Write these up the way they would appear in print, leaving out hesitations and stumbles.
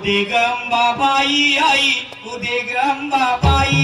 उदिगंबाबाई आई उदिगंबाबाई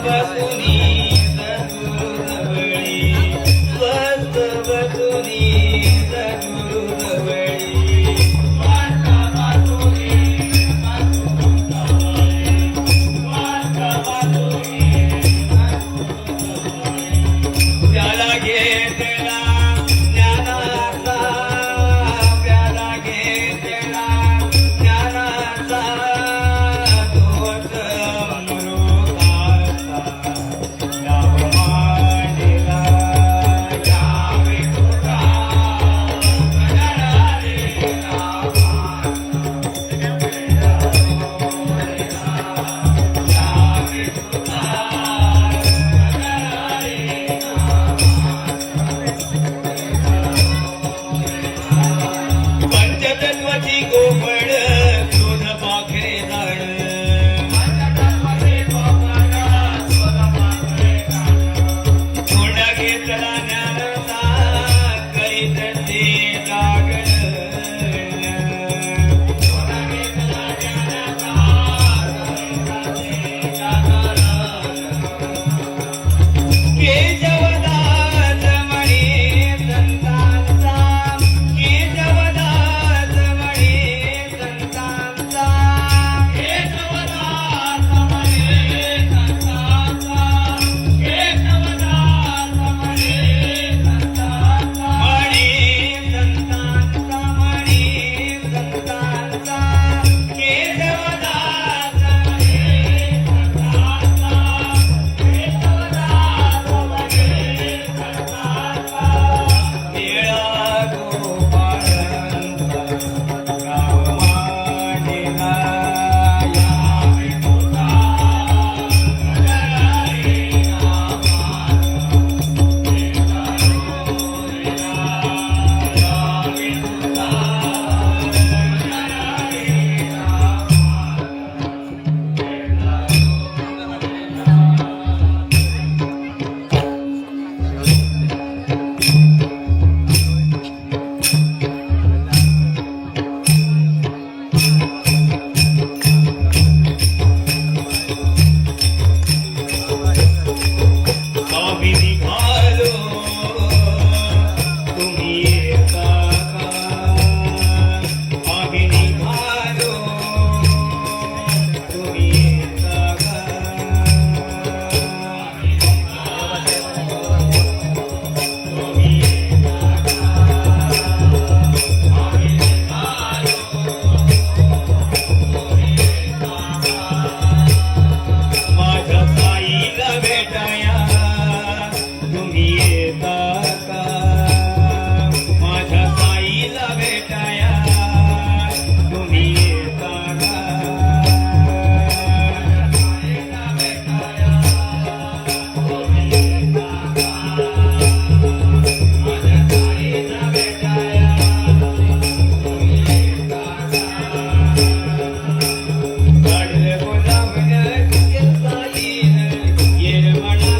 बसुनी सद्गुरुजवळी स्वस्त बसुनी सद्गुरुजवळी प्याला घेतला ज्ञानाचा प्याला घेतला ज्ञानाचा तोच अमृताचा याव मांडला यावे तुका गणरारे यावे तुका पंचतत्वाची गोफड शोध पाखरे झाड तोंडा घेतला ज्ञानाचा करीत ते जागरण केशवदास म्हणे संतांचा केशवदास म्हणे संतांचा केशवदास म्हणे संतांचा केशवदास म्हणे संतांचा म्हणे संतांचा म्हणे संतांचा केशवदास म्हणे संतांचा निळा गोपाळांचा गाव मांडला यावे तुका गणरारे यावे तुका आम्ही निघालो तुम्ही येता का आम्ही निघालो तुम्ही येता का तुम्ही येता का आम्ही निघालो तुम्ही येता का माझ्या साईला भेटाया तुम्ही येता का माझ्या साईला भेटाया तुम्ही येता का साईला भेटाया तुम्ही येता का माझ्या साईला भेटाया तुम्ही येता का काढलं गुलाबन तुझ्या साईनं येर म्हणा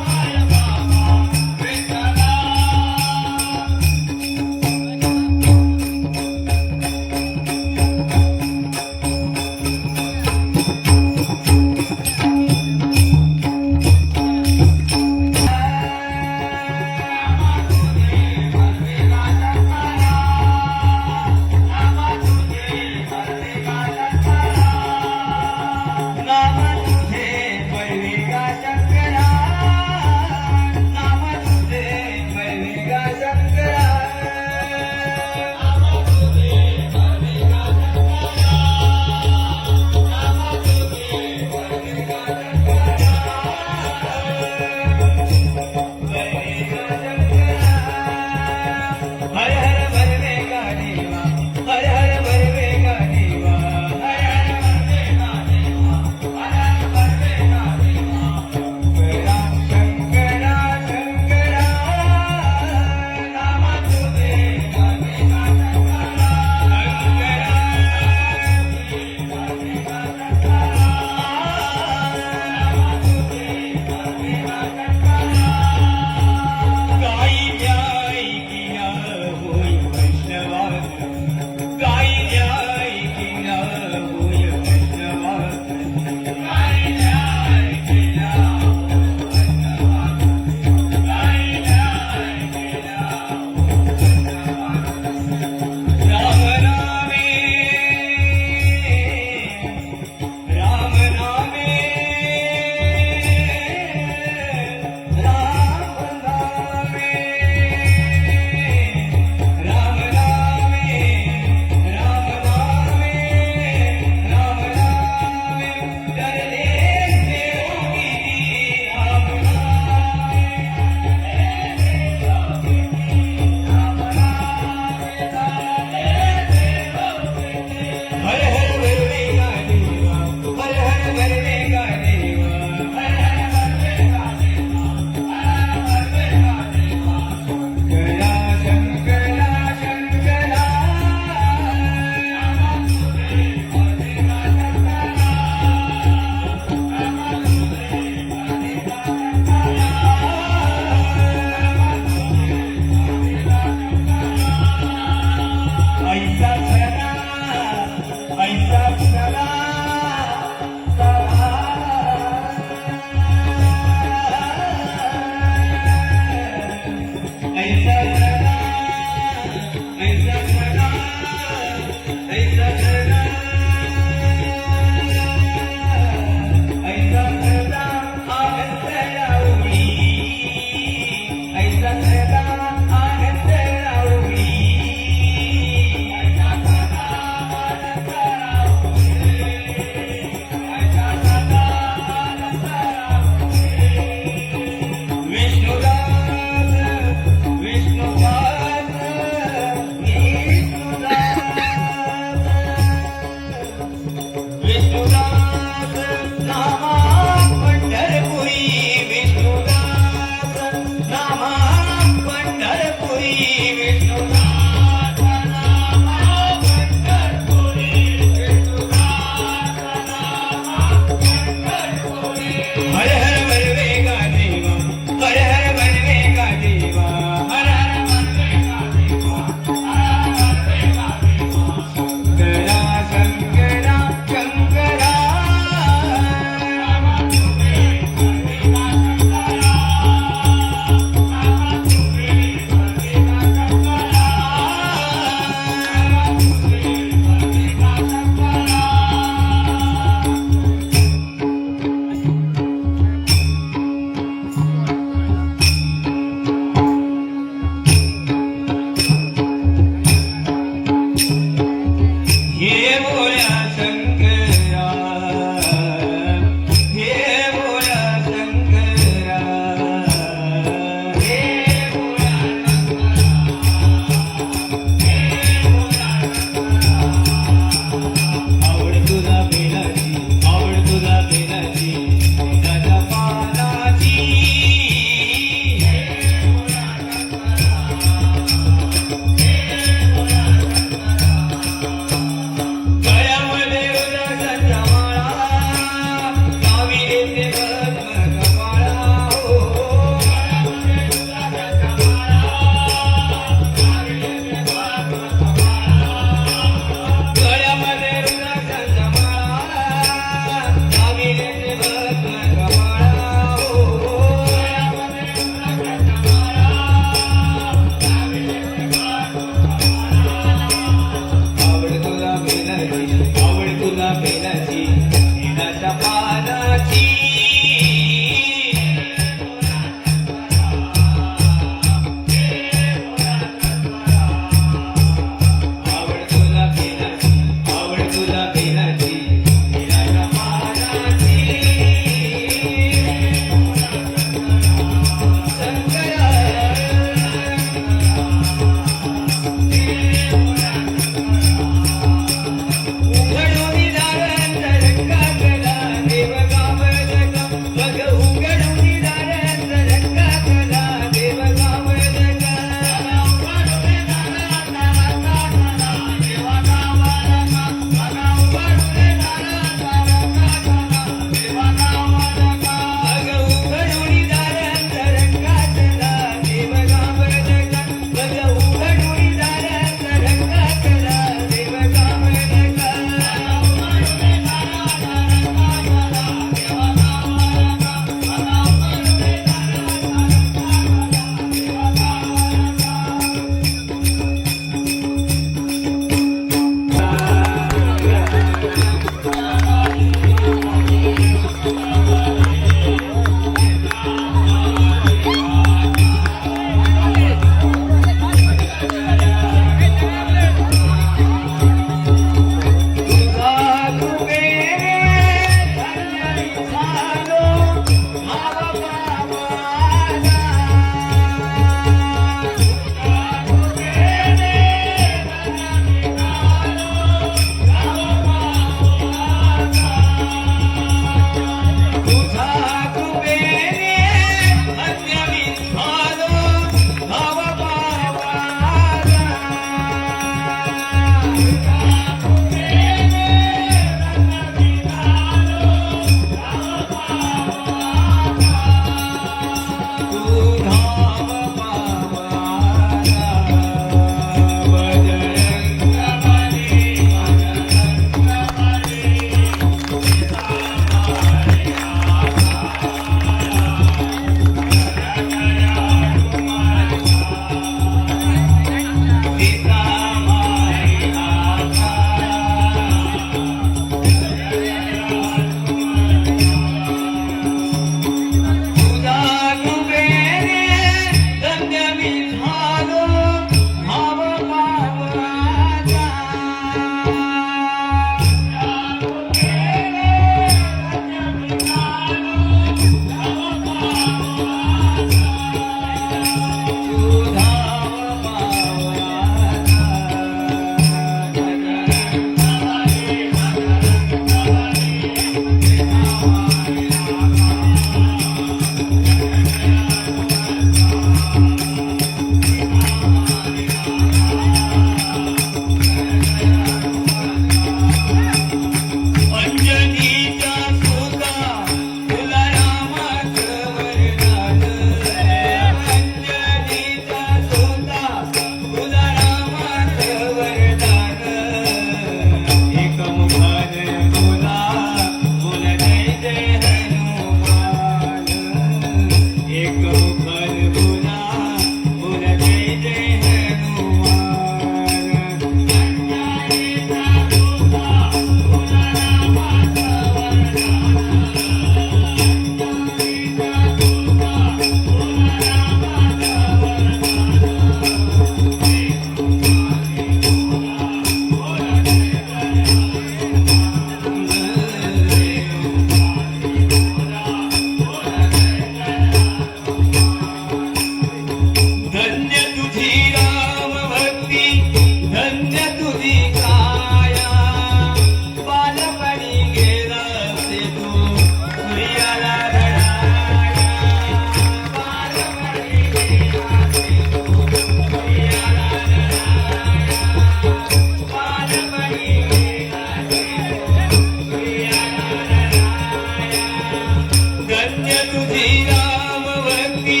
धन्य तुझी राम भक्ती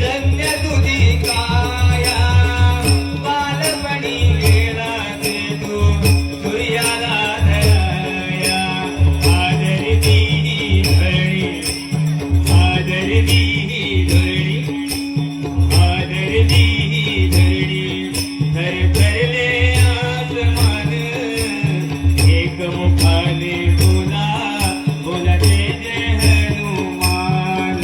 धन्य तुझी काया बालपणी गेला ते तू सूर्याला धराया आदर दी धरणी आदर दी धरणी आदर दी धरणी थर थरले आसमान एक मुखाने बोला बोला जय जय हनुमान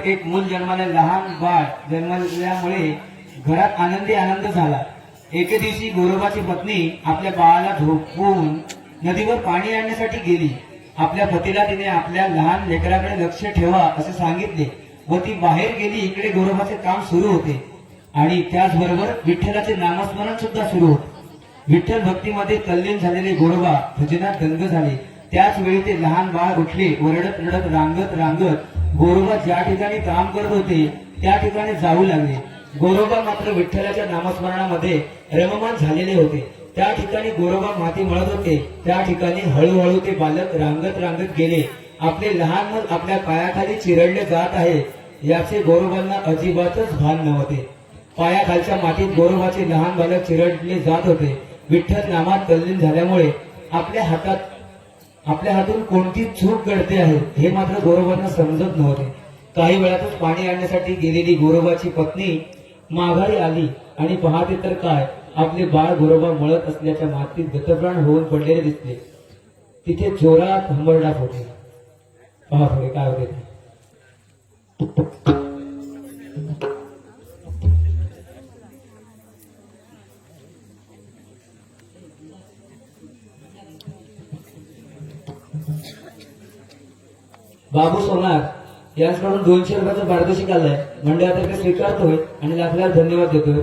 एक मूल जन्माला, लहान बाळ जन्मल्यामुळे घरात आनंदी आनंद झाला. एके दिवशी गोरोबाची पत्नी आपल्या बाळाला झोपवून नदीवर पाणी आणण्यासाठी गेली. आपल्या पतीला तिने आपल्या लहान लेकराकडे लक्ष ठेवा असे सांगितले व ती बाहेर गेली. इकडे गोरोबाचे काम सुरू होते आणि त्याचबरोबर विठ्ठलाचे नामस्मरण सुद्धा सुरू होते. विठ्ठल भक्तीमध्ये तल्लीन झालेले गोरोबा भजनात दंग झाले. त्याच वेळी ते लहान बाळ उठले व रडत रडत रांगत रांगत गोरोबा ज्या ठिकाणी काम करत होते त्या ठिकाणी जाऊ लागले. गोरोबा मात्र विठ्ठलाच्या नामस्मरणामध्ये रममान झालेले होते. त्या ठिकाणी गोरोबा माती मळत होते. त्या ठिकाणी हळूहळू ते बालक रांगत रांगत गेले. आपले लहान मूल आपल्या पायाखाली चिरडले जात आहे याचे गोरोबांना अजिबातच भान नव्हते. पायाखालच्या मातीत गोरोबाचे लहान बालक चिरडले जात होते. विठ्ठल नामात तल्लीन झाल्यामुळे आपल्या हातून कोणती चूक घडते आहे हे मात्र गोरोबांना समजत नव्हते. काही वेळातच पाणी आणण्यासाठी गेलेली गोरोबाची पत्नी माघारी आली आणि पाहते तर काय, आपले बाळ गोरोबा मळत असल्याच्या मातीत गतप्राण होऊन पडलेले दिसले. तिथे जोरात हंबरडाट होते. पहा पुढे काय होते ते. बाबू सोनार यांच्याकडून 200 रुपयाचं पारितोषिक आलंय. मंडळातर्फे स्वीकारतोय आणि लाखला धन्यवाद देतोय.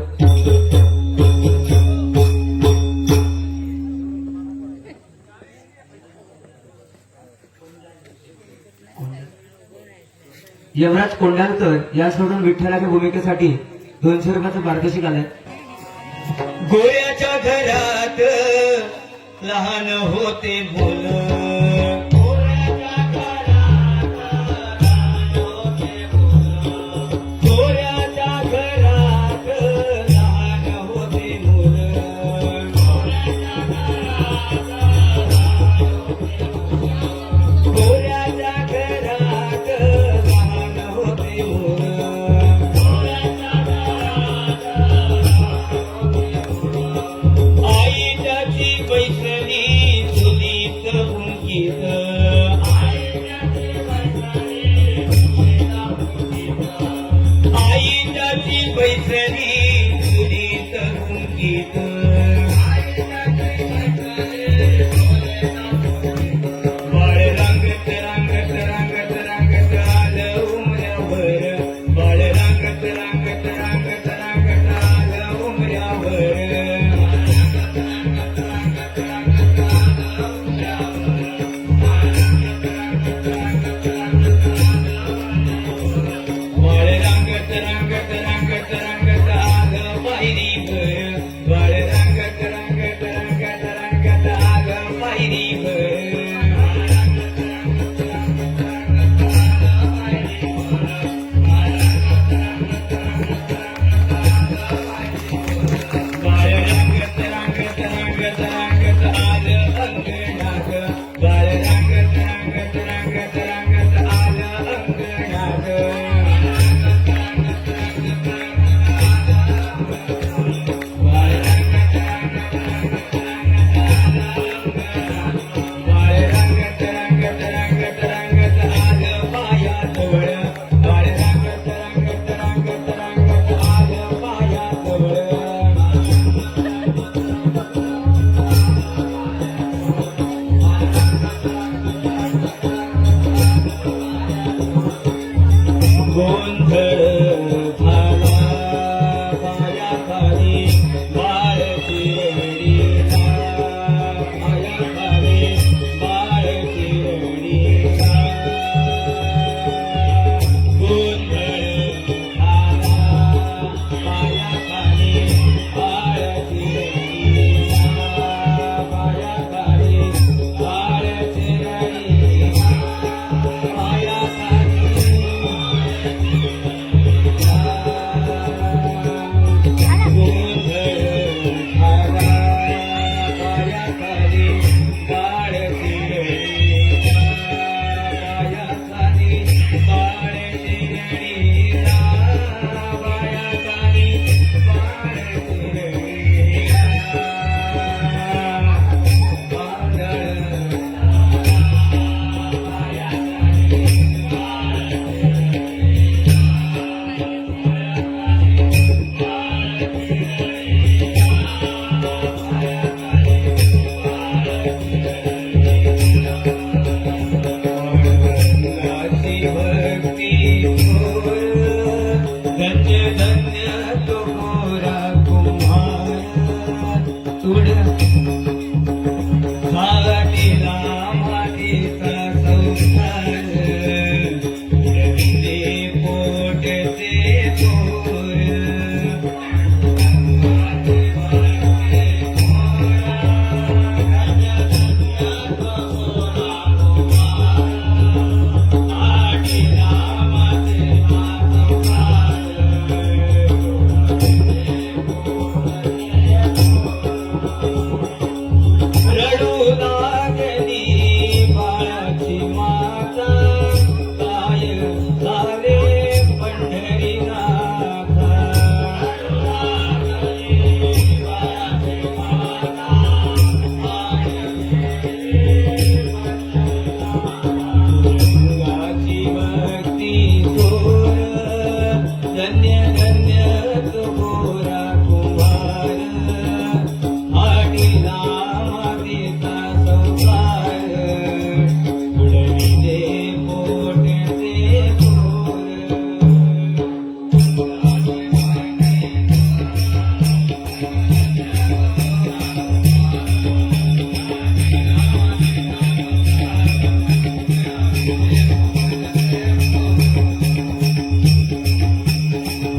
यमराज कोंढाणकर यांच्याकडून विठ्ठलाच्या भूमिकेसाठी 200 रुपयाचं पारितोषिक आलंय. गोऱ्याच्या घरात लहान होते मुलं, रंगत धन्य तो गोरा कुंभार तुड भागीला मातीचा संसार रविले पोटचे पोर रडू लागली बाळाची माता काय झाले पंढरीनाथ गंगाची भक्ती थोर धन्य धन्य तो गोरा कुंभार आडीला मातीचा संसार उडविले पोटचे पोर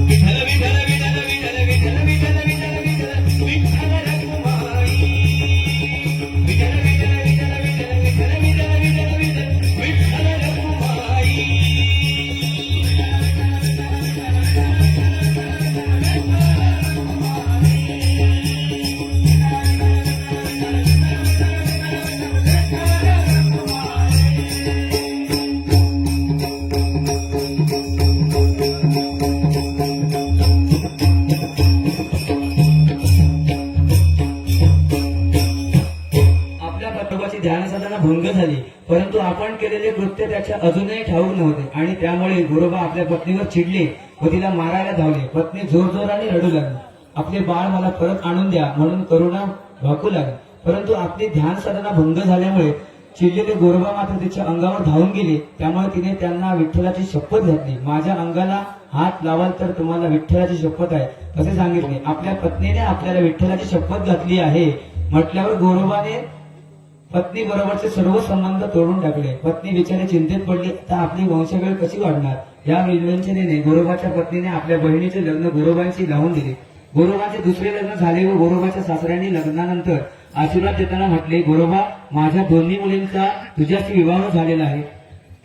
विठ्ठल विठ्ठल विठ्ठल विठ्ठल विठ्ठल विठ्ठल विठ्ठल विठ्ठल विठ्ठल रखुमाई विठ्ठल विठ्ठल विठ्ठल विठ्ठल विठ्ठल विठ्ठल विठ्ठल विठ्ठल रखुमाई आपल्या पत्तोबाची ध्यान साधना भंग झाली, परंतु आपण केलेले कृत्य त्याच्या अजूनही ठाऊक नव्हते आणि त्यामुळे गोरोबा आपल्या पत्नीवर चिडले व तिला मारायला धावले. पत्नी जोरजोराने रडू लागली. आपले बाळ मला परत आणून द्या म्हणून करुणा भाकू लागली. परंतु आपली ध्यान साधना भंग झाल्यामुळे चिडलेले गोरोबा मात्र तिच्या अंगावर धावून गेले. त्यामुळे तिने त्यांना विठ्ठलाची शपथ घातली. माझ्या अंगाला हात लावाल तर तुम्हाला विठ्ठलाची शपथ आहे असे सांगितले. आपल्या पत्नीने आपल्याला विठ्ठलाची शपथ घातली आहे म्हटल्यावर गोरोबाने पत्नी बरोबरचे सर्व संबंध तोडून टाकले. पत्नी बिचारी चिंतेत पडली, तर आपली वंशवेळ कशी वाढणार. या विवंचनेने गोरोबाच्या पत्नीने आपल्या बहिणीचे लग्न गोरोबांशी लावून दिले. गोरोबाचे दुसरे लग्न झाले व गोरोबाच्या सासऱ्यांनी लग्नानंतर आशीर्वाद देताना म्हटले, गोरोबा माझ्या दोन्ही मुलींचा तुझ्याशी विवाह झालेला आहे,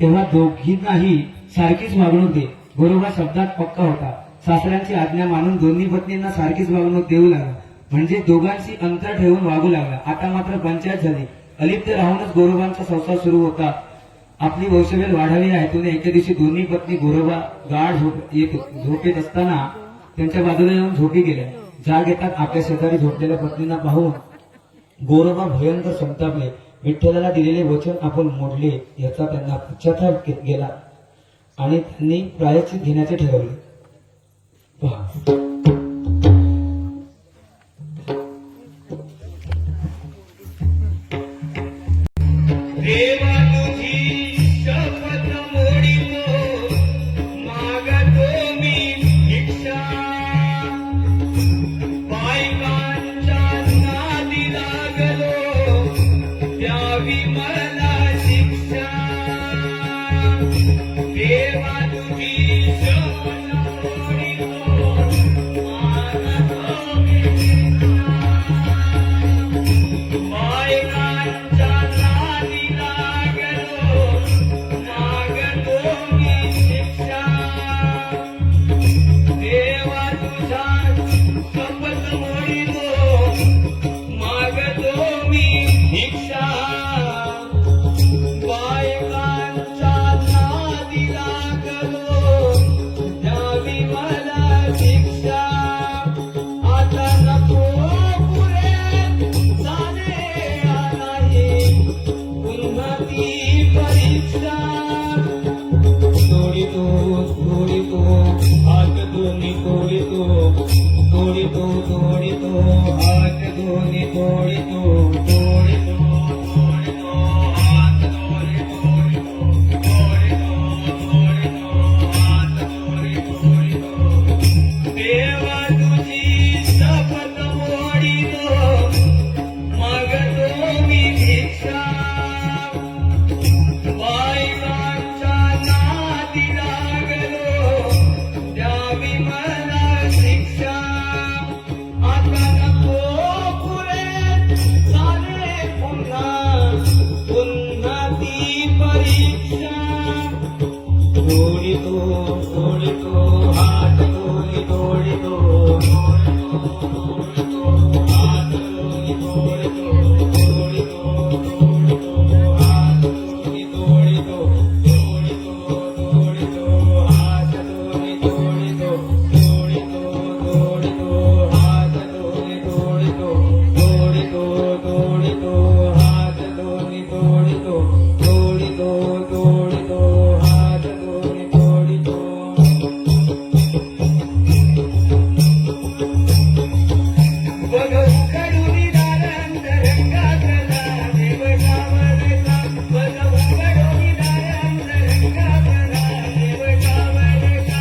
तेव्हा दोघींनाही सारखीच वागणूक दे. गोरोबा शब्दात पक्का होता. सासऱ्यांची आज्ञा मानून दोन्ही पत्नींना सारखीच वागणूक देऊ लागला, म्हणजे दोघांशी अंतर ठेवून वागू लागला. आता मात्र पंचायत झाली. अलिप्त राहूनच गोरोबांचा संसार सुरू होता. आपली वंशवेल वाढावी या हेतूने एके दिवशी दोन्ही पत्नी गोरोबा गाढ झोपेत असताना त्यांच्या बाजूला येऊन झोपी गेल्या. जाग येतात आपल्या शेजारी झोपलेल्या पत्नींना पाहून गोरोबा भयंकर संतापले. विठ्ठलाला दिलेले वचन आपण मोडले याचा त्यांना पश्चाताप गेला आणि त्यांनी प्रायश्चित घेण्याचे ठरवले. पहा, देवा तुझी शपथ मोडितो मागतो मी भिक्षा बायकांच्या नादी लागलो द्यावी मला शिक्षा. देवा तुझी शपथ मोडितो मागतो मी बायकांच्या नादी लागलो मागतो मी शिक्षा. देवा तुझा शपथ मोडितो मागतो मी भिक्षा बायकांच्या नादी लागलो द्यावी मला शिक्षा. आता नको पुरे झाले नाही उन्नती परीक्षा. तोडितो तोडितो हात दोन्ही तोडितो तोडितो तोडितो हात दोन्ही तोडितो तोडितो तोडितो हात दोन्ही तोडितो तोडितो तोडितो हात दोन्ही तोडितो. तोडितो हात दोन्ही तोडितो हात दोन्ही तोडितो तोडितो हात दोन्ही तोडितो तोडितो हात दोन्ही तोडितो तोडितो हात दोन्ही तोडितो तोडितो हात दोन्ही तोडितो तोडितो हात दोन्ही तोडितो उघडूनी दार अंतरंगातला देव सावरला उघडूनी दार अंतरंगातला देव सावरला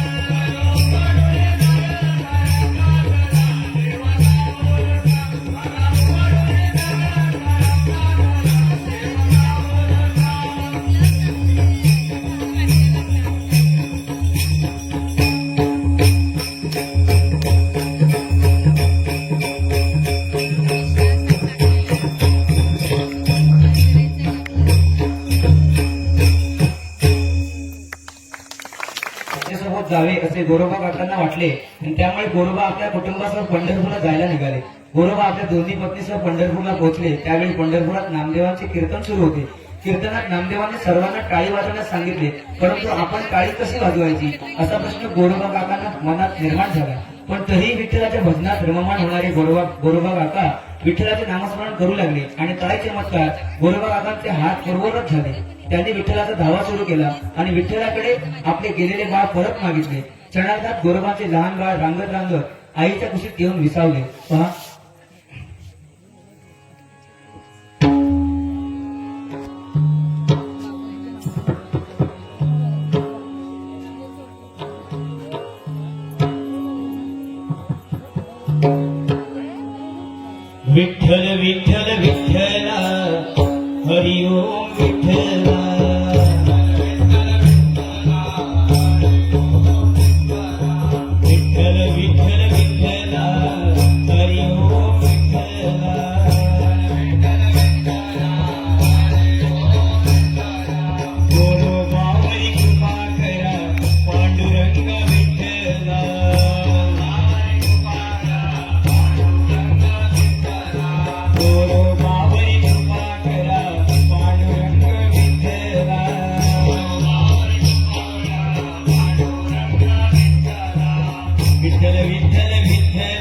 आपल्यासोबत जावे असे गोरोबा काकांना वाटले आणि त्यामुळे गोरोबा आपल्या कुटुंबासह पंढरपूरला जायला निघाले. गोरोबा आपल्या दोन्ही पत्नीसह पंढरपूरला पोहोचले. त्यावेळी पंढरपुरात नामदेवांचे कीर्तन सुरू होते. कीर्तनात नामदेवांनी सर्वांना टाळी वाजवण्यास सांगितले, परंतु आपण टाळी कशी वाजवायची असा प्रश्न गोरोबा काकांना मनात निर्माण झाला. पण तरीही विठ्ठलाच्या भजनात रममाण होणारे गोरोबा काका विठ्ठलाचे नामस्मरण करू लागले आणि काय चमत्कार, गोरोबा काकांचे हात पूर्ववत झाले. त्यांनी विठ्ठलाचा धावा सुरू केला आणि विठ्ठलाकडे आपले गेलेले बाळ परत मागितले. क्षणार्धात गोरोबाचे लहान बाळ रांगत रांगत आईच्या कुशीत येऊन विसावले. पहा, विठ्ठल विठ्ठल विठ्ठला हरि ओम विठ्ठला विठ्ठल विठ्ठल विठ्ठला हरि ओम विठ्ठला गोरोबावरी कृपा करा पांडुरंग विठ्ठला गोरोबावरी कृपा करा पांडुरंग विठ्ठला विठ्ठल विठ्ठल विठ्ठल